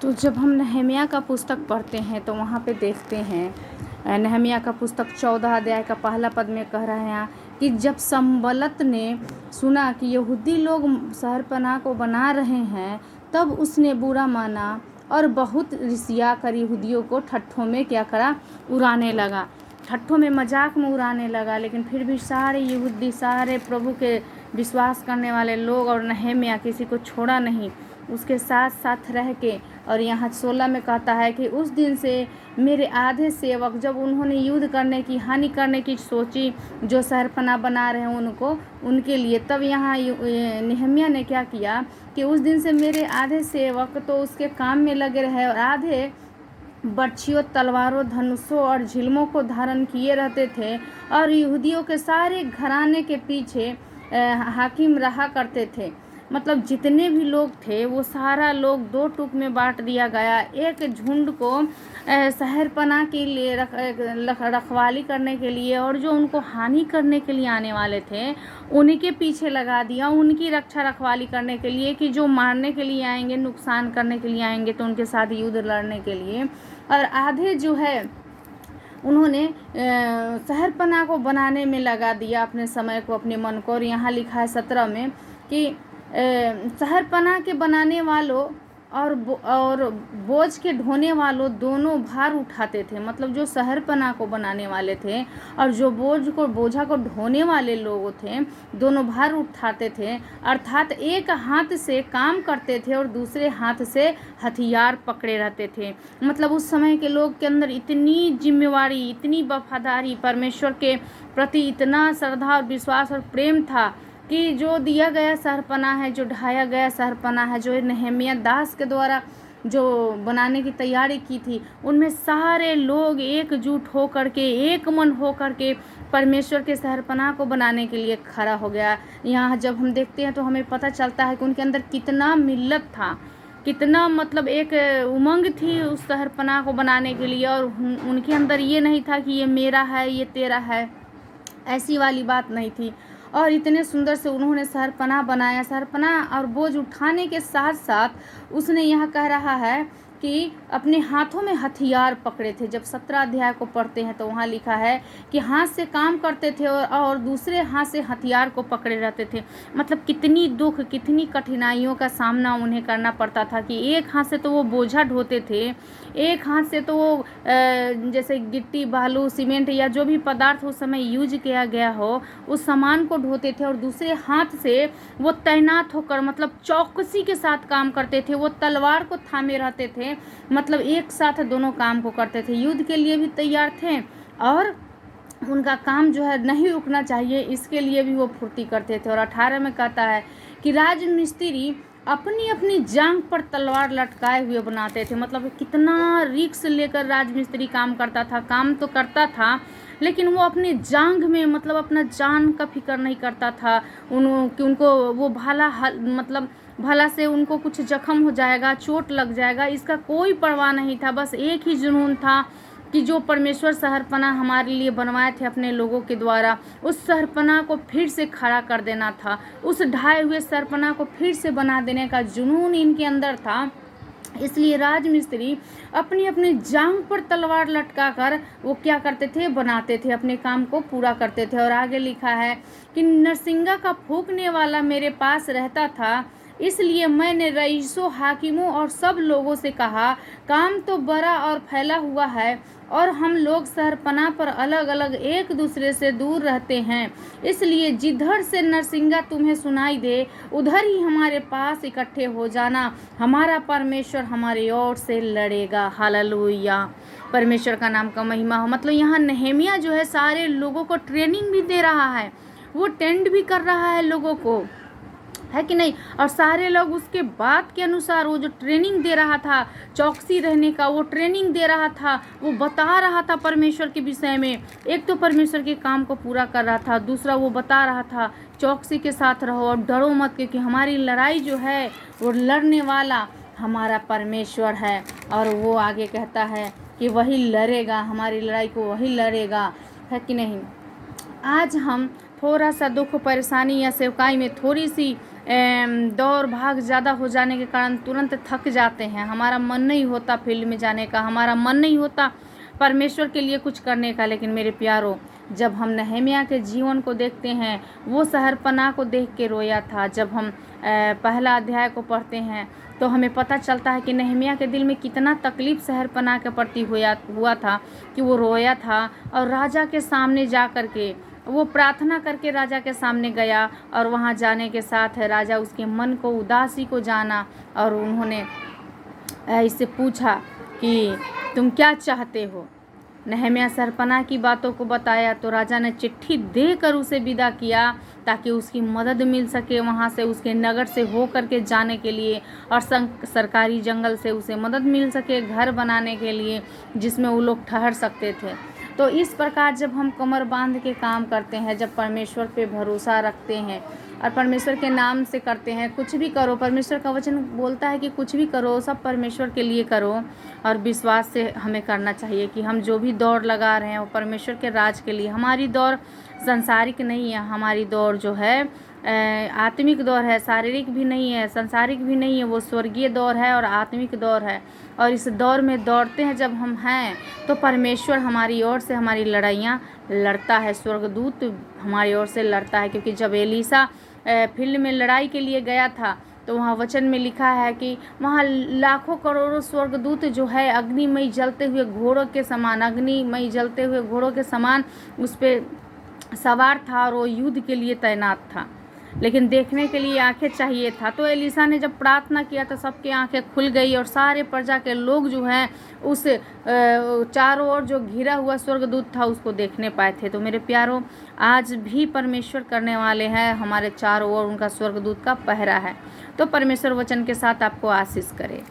तो जब हम नहम्याह का पुस्तक पढ़ते हैं तो वहाँ पे देखते हैं नहम्याह का पुस्तक 14 अध्याय का पहला पद में कह रहे हैं कि जब संबलत ने सुना कि यहूदी लोग शहरपनाह को बना रहे हैं तब उसने बुरा माना और बहुत रिसिया कर यहूदियों को ठट्ठों में क्या करा, उड़ाने लगा, ठट्ठों में मजाक में उड़ाने लगा। लेकिन फिर भी सारे यहूदी, सारे प्रभु के विश्वास करने वाले लोग और नहम्याह किसी को छोड़ा नहीं, उसके साथ साथ रह के। और यहाँ 16 में कहता है कि उस दिन से मेरे आधे सेवक, जब उन्होंने युद्ध करने की, हानि करने की सोची जो शहरपनाह बना रहे हैं उनके लिए, तब यहाँ नहम्याह ने क्या किया कि उस दिन से मेरे आधे सेवक तो उसके काम में लगे रहे और आधे बर्छियों, तलवारों, धनुषों और झिलमों को धारण किए रहते थे और यहूदियों के सारे घराने के पीछे हाकिम रहा करते थे। मतलब जितने भी लोग थे वो सारा लोग दो टुक में बांट दिया गया। एक झुंड को शहरपनाह के लिए रखवाली करने के लिए, और जो उनको हानि करने के लिए आने वाले थे उनके पीछे लगा दिया, उनकी रक्षा रखवाली करने के लिए कि जो मारने के लिए आएंगे, नुकसान करने के लिए आएंगे तो उनके साथ युद्ध लड़ने के लिए। और आधे जो है उन्होंने शहरपनाह को बनाने में लगा दिया अपने समय को, अपने मन को। और यहाँ लिखा है 17 में कि शहरपनाह के बनाने वालों और बोझ के ढोने वालों दोनों भार उठाते थे। मतलब जो शहरपनाह को बनाने वाले थे और जो बोझा को ढोने वाले लोग थे, दोनों भार उठाते थे। अर्थात एक हाथ से काम करते थे और दूसरे हाथ से हथियार पकड़े रहते थे। मतलब उस समय के लोग के अंदर इतनी जिम्मेवारी, इतनी वफादारी, परमेश्वर के प्रति इतना श्रद्धा और विश्वास और प्रेम था कि जो दिया गया शहरपनाह है, जो ढाया गया शहरपनाह है, जो नहम्याह दास के द्वारा जो बनाने की तैयारी की थी, उनमें सारे लोग एकजुट होकर के, एक मन होकर के परमेश्वर के शहरपनाह को बनाने के लिए खड़ा हो गया। यहाँ जब हम देखते हैं तो हमें पता चलता है कि उनके अंदर कितना मिल्लत था, कितना मतलब एक उमंग थी उस शहरपनाह को बनाने के लिए। और उनके अंदर ये नहीं था कि ये मेरा है, ये तेरा है, ऐसी वाली बात नहीं थी। और इतने सुंदर से उन्होंने शहरपनाह बनाया। शहरपनाह और बोझ उठाने के साथ साथ उसने यहाँ कह रहा है कि अपने हाथों में हथियार पकड़े थे। जब 17 अध्याय को पढ़ते हैं तो वहाँ लिखा है कि हाथ से काम करते थे और दूसरे हाथ से हथियार को पकड़े रहते थे। मतलब कितनी दुख, कितनी कठिनाइयों का सामना उन्हें करना पड़ता था कि एक हाथ से तो वो बोझा ढोते थे, एक हाथ से तो वो जैसे गिट्टी, बालू, सीमेंट या जो भी पदार्थ उस समय यूज किया गया हो उस सामान को ढोते थे, और दूसरे हाथ से वो तैनात होकर, मतलब चौकसी के साथ काम करते थे। वो तलवार को थामे रहते थे। मतलब एक साथ दोनों काम को करते थे, युद्ध के लिए भी तैयार थे और उनका काम जो है नहीं रुकना चाहिए, इसके लिए भी वो फुर्ती करते थे। और 18 में कहता है कि राजमिस्त्री अपनी अपनी जांघ पर तलवार लटकाए हुए बनाते थे। मतलब कितना रिस्क लेकर राजमिस्त्री काम करता था। काम तो करता था लेकिन वो अपनी जांघ में, मतलब अपना जान का फिक्र नहीं करता था कि उनको वो भला से उनको कुछ जख्म हो जाएगा, चोट लग जाएगा, इसका कोई परवाह नहीं था। बस एक ही जुनून था कि जो परमेश्वर शहरपनाह हमारे लिए बनवाए थे अपने लोगों के द्वारा, उस शहरपनाह को फिर से खड़ा कर देना था। उस ढाए हुए शहरपनाह को फिर से बना देने का जुनून इनके अंदर था। इसलिए राजमिस्त्री अपनी अपनी जांघ पर तलवार लटका कर वो क्या करते थे, बनाते थे, अपने काम को पूरा करते थे। और आगे लिखा है कि नरसिंगा का फूंकने वाला मेरे पास रहता था, इसलिए मैंने रईसों, हाकिमों और सब लोगों से कहा, काम तो बड़ा और फैला हुआ है और हम लोग शहरपनाह पर अलग अलग एक दूसरे से दूर रहते हैं, इसलिए जिधर से नरसिंगा तुम्हें सुनाई दे उधर ही हमारे पास इकट्ठे हो जाना, हमारा परमेश्वर हमारी ओर से लड़ेगा। हालेलुया, परमेश्वर का नाम का महिमा हो। मतलब यहाँ नहम्याह जो है सारे लोगों को ट्रेनिंग भी दे रहा है, वो टेंड भी कर रहा है लोगों को, है कि नहीं। और सारे लोग उसके बात के अनुसार, वो जो ट्रेनिंग दे रहा था चौकसी रहने का, वो ट्रेनिंग दे रहा था, वो बता रहा था परमेश्वर के विषय में। एक तो परमेश्वर के काम को पूरा कर रहा था, दूसरा वो बता रहा था चौकसी के साथ रहो और डरो मत, क्योंकि हमारी लड़ाई जो है वो लड़ने वाला हमारा परमेश्वर है। और वो आगे कहता है कि वही लड़ेगा, हमारी लड़ाई को वही लड़ेगा, है कि नहीं। आज हम थोड़ा सा दुख, परेशानी या सेवकाई में थोड़ी सी दौड़ भाग ज़्यादा हो जाने के कारण तुरंत थक जाते हैं, हमारा मन नहीं होता फील्ड में जाने का, हमारा मन नहीं होता परमेश्वर के लिए कुछ करने का। लेकिन मेरे प्यारों, जब हम नहम्याह के जीवन को देखते हैं, वो शहरपनाह को देख के रोया था। जब हम पहला अध्याय को पढ़ते हैं तो हमें पता चलता है कि नहम्याह के दिल में कितना तकलीफ शहरपनाह के प्रति हुआ था कि वो रोया था। और राजा के सामने जा कर के वो प्रार्थना करके राजा के सामने गया, और वहाँ जाने के साथ राजा उसके मन को, उदासी को जाना, और उन्होंने इससे पूछा कि तुम क्या चाहते हो। नहम्याह शहरपनाह की बातों को बताया तो राजा ने चिट्ठी देकर उसे विदा किया ताकि उसकी मदद मिल सके, वहाँ से उसके नगर से हो करके जाने के लिए, और सरकारी जंगल से उसे मदद मिल सके घर बनाने के लिए जिसमें वो लोग ठहर सकते थे। तो इस प्रकार जब हम कमर बांध के काम करते हैं, जब परमेश्वर पे भरोसा रखते हैं और परमेश्वर के नाम से करते हैं, कुछ भी करो, परमेश्वर का वचन बोलता है कि कुछ भी करो सब परमेश्वर के लिए करो, और विश्वास से हमें करना चाहिए कि हम जो भी दौड़ लगा रहे हैं वो परमेश्वर के राज के लिए। हमारी दौड़ संसारिक नहीं है, हमारी दौड़ जो है आत्मिक दौड़ है, शारीरिक भी नहीं है, संसारिक भी नहीं है, वो स्वर्गीय दौड़ है और आत्मिक दौड़ है। और इस दौड़ में दौड़ते हैं जब हम हैं तो परमेश्वर हमारी ओर से हमारी लड़ाइयाँ लड़ता है, स्वर्गदूत हमारी ओर से लड़ता है। क्योंकि जब एलीशा फील्ड में लड़ाई के लिए गया था तो वहाँ वचन में लिखा है कि वहाँ लाखों करोड़ों स्वर्गदूत जो है अग्निमय जलते हुए घोड़ों के समान, अग्निमय जलते हुए घोड़ों के समान उस पर सवार था, और वो युद्ध के लिए तैनात था। लेकिन देखने के लिए आंखें चाहिए था। तो एलीशा ने जब प्रार्थना किया तो सबकी आंखें खुल गई, और सारे प्रजा के लोग जो हैं उस चारों ओर जो घिरा हुआ स्वर्गदूत था उसको देखने पाए थे। तो मेरे प्यारों, आज भी परमेश्वर करने वाले हैं, हमारे चारों ओर उनका स्वर्गदूत का पहरा है। तो परमेश्वर वचन के साथ आपको आशीष करे।